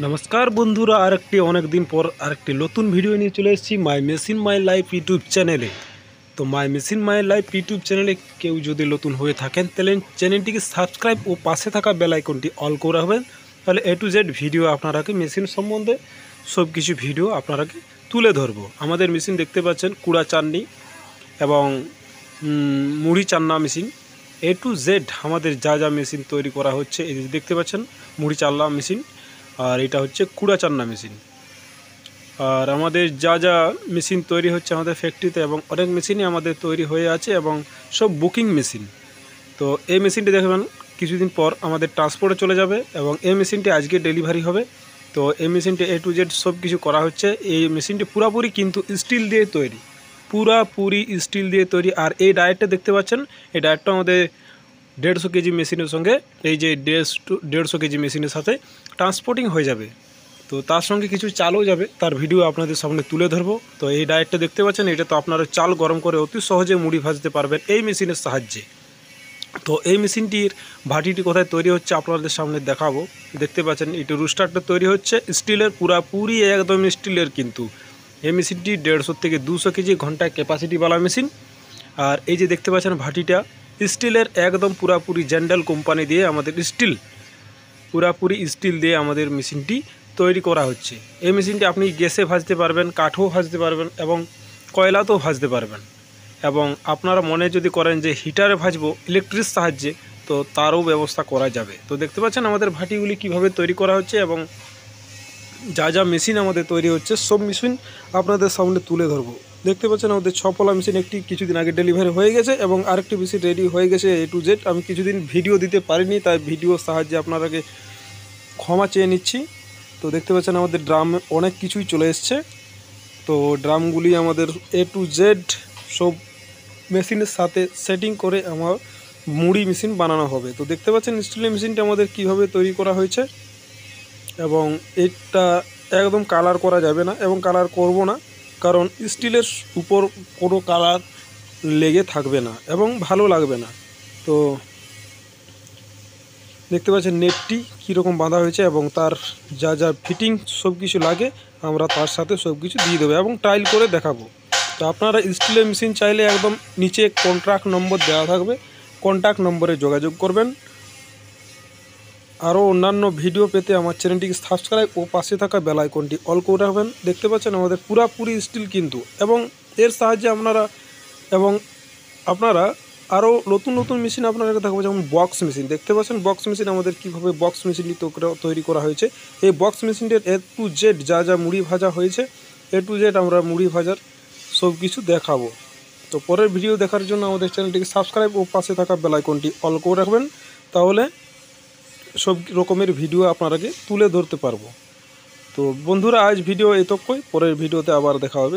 नमस्कार बंधुरा अनेक दिन पर नतून भिडियो नहीं चले माई मेसिन माई लाइफ यूट्यूब चैनले। तो माई मेसिन माई लाइफ यूट्यूब चैनले क्यों जो नतून हो चैनल के सबसक्राइब और पाशे थाका बेल आइकनटी अल कर राखबेन ताहले ए टू जेड भिडियो आपनारा के मेसिन सम्बन्धे सब किछु भिडियो आपनारा के तुले धरबो। आमादेर मेसिन देखते पाच्छेन कुड़ा चान्नी एवं मुड़ी चान्ना मेसिन ए टू जेड हमादेर जा जा मेसिन तैरी करा होच्छे देखते पाच्छेन मुड़ी चाल्ला मेसिन और এটা হচ্ছে কুড়া চান্না মেশিন। আর আমাদের যা যা মেশিন তৈরি হচ্ছে আমাদের ফ্যাক্টরিতে এবং অনেক মেশিনই আমাদের তৈরি হয়ে আছে এবং সব বুকিং মেশিন। তো এই মেশিনটি দেখবেন কিছুদিন পর আমাদের ট্রান্সপোর্টে চলে যাবে এবং এই মেশিনটি আজকে ডেলিভারি হবে। তো এই মেশিনটি এ টু জেড সব কিছু করা হচ্ছে। এই মেশিনটি পুরাপুরি কিন্তু স্টিল দিয়ে তৈরি, পুরাপুরি স্টিল দিয়ে তৈরি। আর এই ডায়েটটা দেখতে পাচ্ছেন, এই ডায়েটটা আমাদের 150 কেজি মেশিনের সঙ্গে এই যে 150 কেজি মেশিনের সাথে ট্রান্সপোর্টিং হয়ে যাবে। তো তার সঙ্গে কিছু চালও যাবে, তার ভিডিও আপনাদের সামনে তুলে ধরবো। তো এই ডায়েটটা দেখতে পাচ্ছেন, এটা তো আপনারা চাল গরম করে অতি সহজে মুড়ি ভাজতে পারবেন এই মেশিনের সাহায্যে। তো এই মেশিনটির ভাটিটি কোথায় তৈরি হচ্ছে আপনাদের সামনে দেখাবো। দেখতে পাচ্ছেন এটা রুস্টারটা তৈরি হচ্ছে স্টিলের, পুরাপুরি একদম স্টিলের। কিন্তু এই মেশিনটি 150 থেকে 200 কেজি ঘন্টায় ক্যাপাসিটিওয়ালা মেশিন। আর এই যে দেখতে পাচ্ছেন ভাটিটা স্টিলের, একদম পুরাপুরি জেন্ডাল কোম্পানি দিয়ে আমাদের স্টিল, পুরাপুরি স্টিল দিয়ে আমাদের মেশিনটি তৈরি করা হচ্ছে। এই মেশিনটি আপনি গ্যাসে ভাজতে পারবেন, কাঠও ভাজতে পারবেন এবং কয়লাতেও ভাজতে পারবেন। এবং আপনারা মনে যদি করেন যে হিটারে ভাজবো ইলেকট্রিক সাহায্যে, তো তারও ব্যবস্থা করা যাবে। তো দেখতে পাচ্ছেন আমাদের ভাটিগুলি কিভাবে তৈরি করা হচ্ছে এবং যা যা মেশিন আমাদের তৈরি হচ্ছে সব মেশিন আপনাদের সামনে তুলে ধরবো। দেখতে পাচ্ছেন আমাদের 6 পলা মেশিন একটি কিছুদিন আগে ডেলিভারি হয়ে গেছে এবং আরেকটি মেশিন রেডি হয়ে গেছে এ টু জেড। আমি কিছুদিন ভিডিও দিতে পারিনি, তাই ভিডিওর সাহায্যে আপনারাকে ক্ষমা চেয়ে নিচ্ছি। তো দেখতে পাচ্ছেন আমাদের ড্রাম অনেক কিছুই চলে এসছে। তো ড্রামগুলি আমাদের এ টু জেড সব মেশিনের সাথে সেটিং করে আমার মুড়ি মেশিন বানানো হবে। তো দেখতে পাচ্ছেন স্টিলের মেশিনটা আমাদের কিভাবে তৈরি করা হয়েছে এবং এটা একদম কালার করা যাবে না এবং কালার করব না, কারণ স্টিলের উপর কোনো কালার লেগে থাকবে না এবং ভালো লাগবে না। তো দেখতে পাচ্ছেন নেটটি কীরকম বাঁধা হয়েছে এবং তার যা যা ফিটিং সব কিছু লাগে আমরা তার সাথে সব কিছু দিয়ে দেবো এবং ট্রায়াল করে দেখাবো। তো আপনারা স্টিলের মেশিন চাইলে একদম নিচে কন্ট্রাক্ট নম্বর দেওয়া থাকবে, কন্ট্যাক্ট নম্বরে যোগাযোগ করবেন। আরও অন্যান্য ভিডিও পেতে আমার চ্যানেলটিকে সাবস্ক্রাইব ও পাশে থাকা বেল আইকনটি অল করে রাখবেন। দেখতে পাচ্ছেন আমাদের পুরাপুরি স্টিল কিন্তু, এবং এর সাহায্যে আপনারা আরও নতুন নতুন মেশিন আপনাদেরকে দেখাবো, যেমন বক্স মেশিন। দেখতে পাচ্ছেন বক্স মেশিন আমাদের কীভাবে বক্স মেশিনটি তৈরি করা হয়েছে। এই বক্স মেশিনটির এ টু জেড যা যা মুড়ি ভাজা হয়েছে এ টু জেড আমরা মুড়ি ভাজার সব কিছু দেখাবো। তো পরের ভিডিও দেখার জন্য আমাদের চ্যানেলটিকে সাবস্ক্রাইব ও পাশে থাকা বেল আইকনটি অল করে রাখবেন, তাহলে সব রকমের ভিডিও আপনারাকে তুলে ধরতে পারবো। তো বন্ধুরা আজ ভিডিও এতক্ষণ, পরের ভিডিওতে আবার দেখা হবে।